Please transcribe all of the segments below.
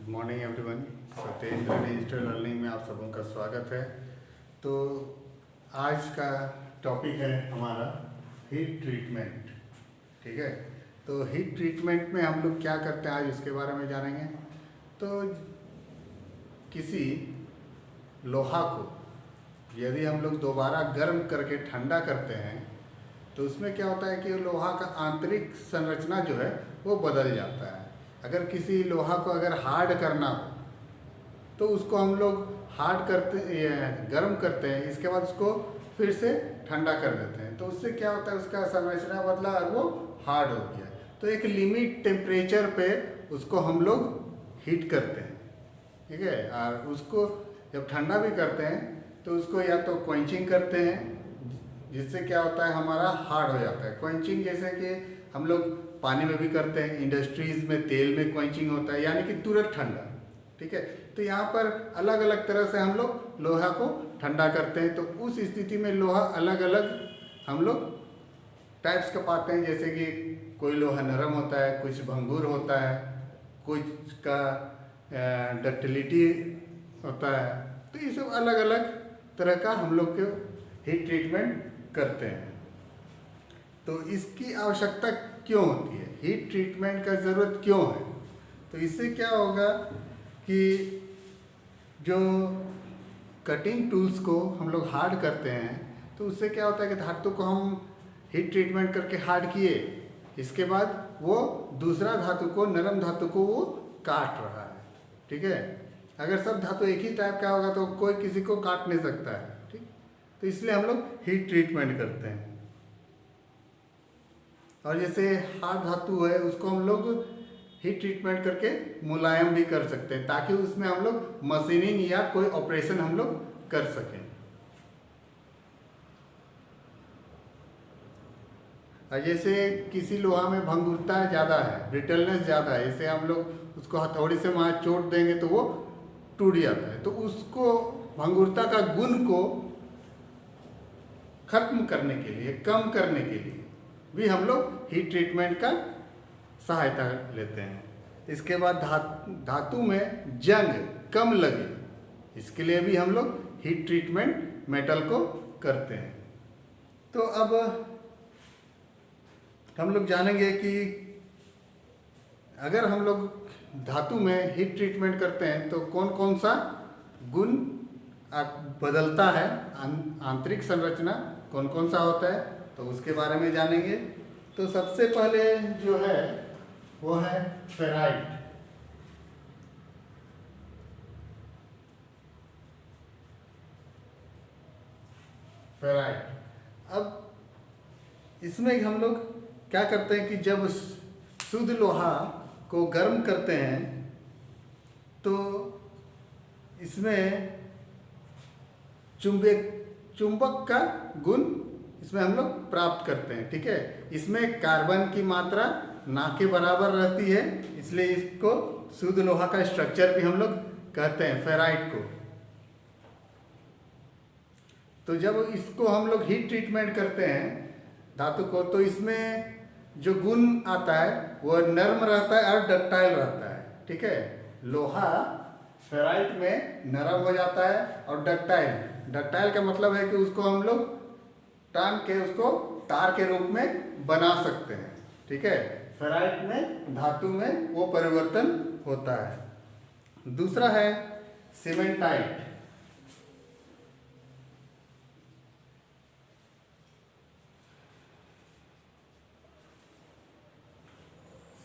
Good morning everyone. Satyendra digital learning में आप सबों का स्वागत है। तो आज का टॉपिक है हमारा हीट ट्रीटमेंट। ठीक है, तो हीट ट्रीटमेंट में हम लोग क्या करते हैं आज उसके बारे में जानेंगे। तो किसी लोहा को यदि हम लोग दोबारा गर्म करके ठंडा करते हैं तो उसमें क्या होता है कि लोहा का आंतरिक संरचना जो है वो बदल जाता है। अगर किसी लोहा को अगर हार्ड करना हो तो उसको हम लोग हार्ड करते गर्म करते हैं, इसके बाद उसको फिर से ठंडा कर देते हैं। तो उससे क्या होता है, उसका संरचना बदला और वो हार्ड हो गया। तो एक लिमिट टेम्परेचर पे उसको हम लोग हीट करते हैं, ठीक है। और उसको जब ठंडा भी करते हैं तो उसको या तो क्वेंचिंग करते हैं, जिससे क्या होता है हमारा हार्ड हो जाता है। क्वेंचिंग जैसे कि हम लोग पानी में भी करते हैं, इंडस्ट्रीज़ में तेल में क्वेंचिंग होता है, यानी कि तुरंत ठंडा। ठीक है, तो यहाँ पर अलग अलग तरह से हम लोग लोहा को ठंडा करते हैं। तो उस स्थिति में लोहा अलग अलग हम लोग टाइप्स का पाते हैं, जैसे कि कोई लोहा नरम होता है, कुछ भंगुर होता है, कुछ का डक्टिलिटी होता है। तो ये सब अलग अलग तरह का हम लोग के हीट ट्रीटमेंट करते हैं। तो इसकी आवश्यकता क्यों होती है, हीट ट्रीटमेंट का ज़रूरत क्यों है? तो इससे क्या होगा कि जो कटिंग टूल्स को हम लोग हार्ड करते हैं तो उससे क्या होता है कि धातु को हम हीट ट्रीटमेंट करके हार्ड किए, इसके बाद वो दूसरा धातु को, नरम धातु को वो काट रहा है। ठीक है, अगर सब धातु एक ही टाइप का होगा तो कोई किसी को काट नहीं सकता है। ठीक, तो इसलिए हम लोग हीट ट्रीटमेंट करते हैं। और जैसे हार्ड धातु है उसको हम लोग हीट ट्रीटमेंट करके मुलायम भी कर सकते हैं, ताकि उसमें हम लोग मशीनिंग या कोई ऑपरेशन हम लोग कर सकें। और जैसे किसी लोहा में भंगुरता ज़्यादा है, ब्रिटलनेस ज़्यादा है, जैसे हम लोग उसको हथौड़ी से वहाँ चोट देंगे तो वो टूट जाता है। तो उसको भंगुरता का गुण को खत्म करने के लिए, कम करने के लिए भी हम लोग हीट ट्रीटमेंट का सहायता लेते हैं। इसके बाद धातु में जंग कम लगे, इसके लिए भी हम लोग हीट ट्रीटमेंट मेटल को करते हैं। तो अब हम लोग जानेंगे कि अगर हम लोग धातु में हीट ट्रीटमेंट करते हैं तो कौन कौन सा गुण बदलता है, आंतरिक संरचना कौन कौन सा होता है, तो उसके बारे में जानेंगे। तो सबसे पहले जो है वो है फेराइट। फेराइट, अब इसमें हम लोग क्या करते हैं कि जब शुद्ध लोहा को गर्म करते हैं तो इसमें चुंबक का गुण इसमें हम लोग प्राप्त करते हैं। ठीक है, इसमें कार्बन की मात्रा ना के बराबर रहती है, इसलिए इसको शुद्ध लोहा का स्ट्रक्चर भी हम लोग कहते हैं, फेराइट को। तो जब इसको हम लोग हीट ट्रीटमेंट करते हैं धातु को, तो इसमें जो गुण आता है वो नर्म रहता है और डक्टाइल रहता है। ठीक है, लोहा फेराइट में नरम हो जाता है और डक्टाइल का मतलब है कि उसको हम लोग टान के उसको तार के रूप में बना सकते हैं। ठीक है, फेराइट में धातु में वो परिवर्तन होता है। दूसरा है सीमेंटाइट।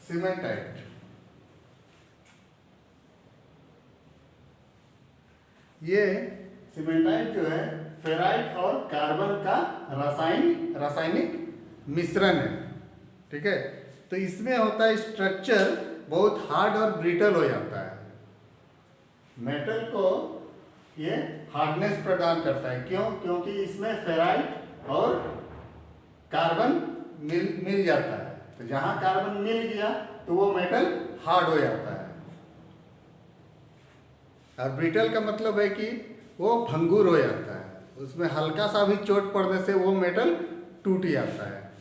सीमेंटाइट ये सीमेंटाइट जो है फेराइट और कार्बन का रासायनिक मिश्रण है। ठीक है, तो इसमें होता है स्ट्रक्चर बहुत हार्ड और ब्रिटल हो जाता है। मेटल को ये हार्डनेस प्रदान करता है। क्यों? क्योंकि इसमें फेराइट और कार्बन मिल जाता है। तो जहां कार्बन मिल गया तो वो मेटल हार्ड हो जाता है। और ब्रिटल का मतलब है कि वो भंगुर हो जाता है, उसमें हल्का सा भी चोट पड़ने से वो मेटल टूट जाता है।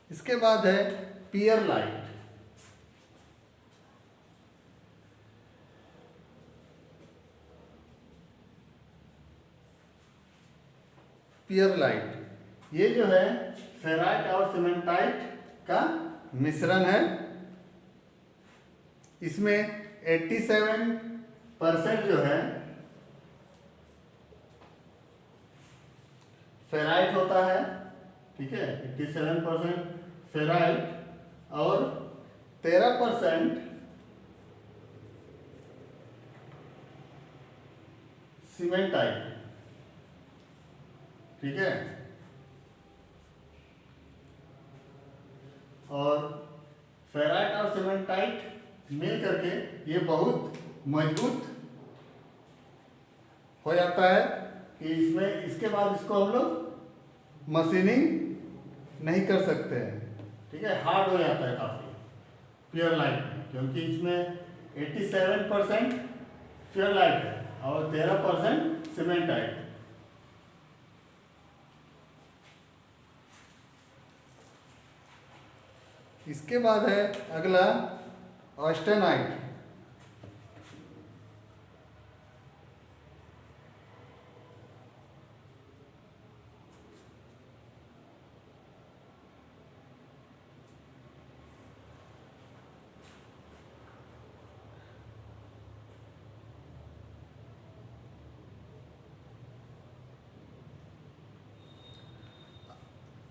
इसके बाद है पियरलाइट। पियरलाइट। ये जो है फेराइट और सीमेंटाइट का मिश्रण है। इसमें 87% जो है फेराइट होता है, ठीक है, 87% फेराइट और 13% सीमेंटाइट, ठीक है। और फेराइट और सीमेंटाइट मिल करके ये बहुत मजबूत हो जाता है कि इसमें इसके बाद इसको हम लोग मशीनिंग नहीं कर सकते हैं, ठीक है, हार्ड हो जाता है काफ़ी पियरलाइट में, क्योंकि इसमें 87% पियरलाइट है और 13% सीमेंटाइट। इसके बाद है अगला ऑस्टेनाइट।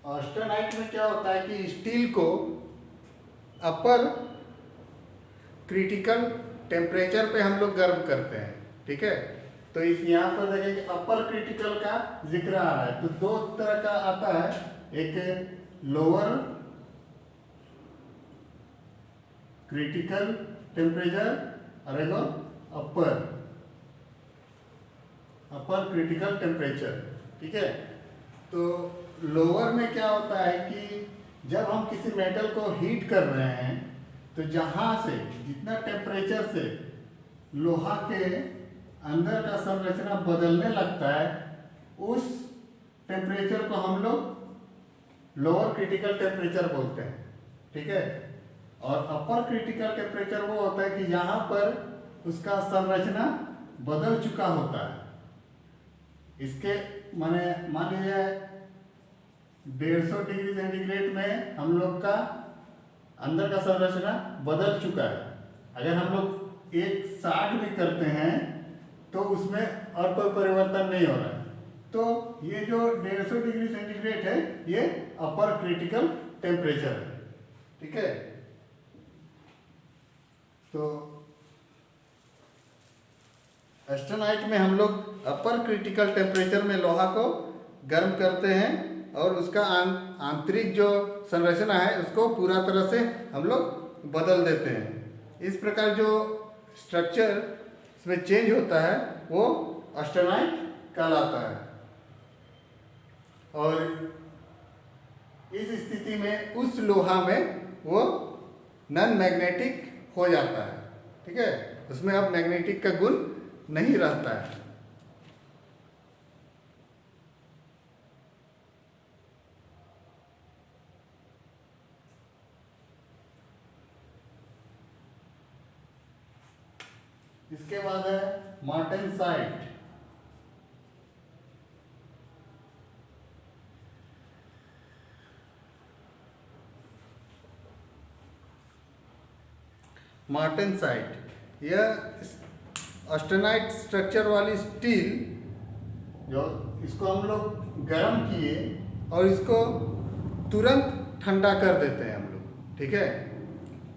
ऑस्टेनाइट में क्या होता है कि स्टील को अपर क्रिटिकल टेम्परेचर पे हम लोग गर्म करते हैं, ठीक है। तो इस यहाँ पर देखिए कि अपर क्रिटिकल का जिक्र आ रहा है, तो दो तरह का आता है, एक लोअर क्रिटिकल टेम्परेचर और एक अपर क्रिटिकल टेम्परेचर, ठीक है। तो लोअर में क्या होता है कि जब हम किसी मेटल को हीट कर रहे हैं तो जहाँ से जितना टेम्परेचर से लोहा के अंदर का संरचना बदलने लगता है उस टेम्परेचर को हम लोग लोअर क्रिटिकल टेम्परेचर बोलते हैं, ठीक है। और अपर क्रिटिकल टेम्परेचर वो होता है कि यहाँ पर उसका संरचना बदल चुका होता है। इसके माने मान लीजिए 150 डिग्री सेंटीग्रेड में हम लोग का अंदर का संरचना बदल चुका है। अगर हम लोग 160 भी करते हैं तो उसमें और कोई परिवर्तन नहीं हो रहा है, तो ये जो 150 डिग्री सेंटीग्रेड है ये अपर क्रिटिकल टेम्परेचर है, ठीक है। तो ऑस्टेनाइट में हम लोग अपर क्रिटिकल टेम्परेचर में लोहा को गर्म करते हैं और उसका आंतरिक जो संरचना है उसको पूरा तरह से हम लोग बदल देते हैं। इस प्रकार जो स्ट्रक्चर इसमें चेंज होता है वो ऑस्टेनाइट कहलाता है। और इस स्थिति में उस लोहा में वो नॉन मैग्नेटिक हो जाता है, ठीक है, उसमें अब मैग्नेटिक का गुण नहीं रहता है। इसके बाद है मार्टेनसाइट। मार्टेनसाइट यह ऑस्टेनाइट स्ट्रक्चर वाली स्टील जो इसको हम लोग गर्म किए और इसको तुरंत ठंडा कर देते हैं हम लोग, ठीक है।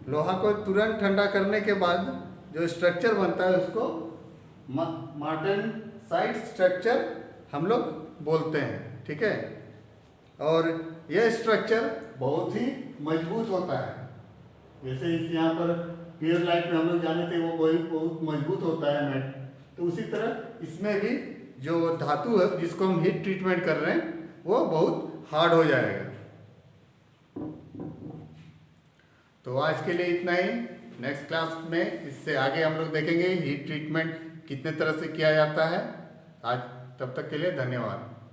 लोहा को तुरंत ठंडा करने के बाद जो स्ट्रक्चर बनता है उसको मार्टेनसाइट स्ट्रक्चर हम लोग बोलते हैं, ठीक है। और यह स्ट्रक्चर बहुत ही मजबूत होता है। जैसे इस यहाँ पर पियरलाइट में हम लोग जाने थे वो बहुत मजबूत होता है मैट, तो उसी तरह इसमें भी जो धातु है जिसको हम हीट ट्रीटमेंट कर रहे हैं वो बहुत हार्ड हो जाएगा। तो आज के लिए इतना ही। नेक्स्ट क्लास में इससे आगे हम लोग देखेंगे हीट ट्रीटमेंट कितने तरह से किया जाता है। आज तब तक के लिए धन्यवाद।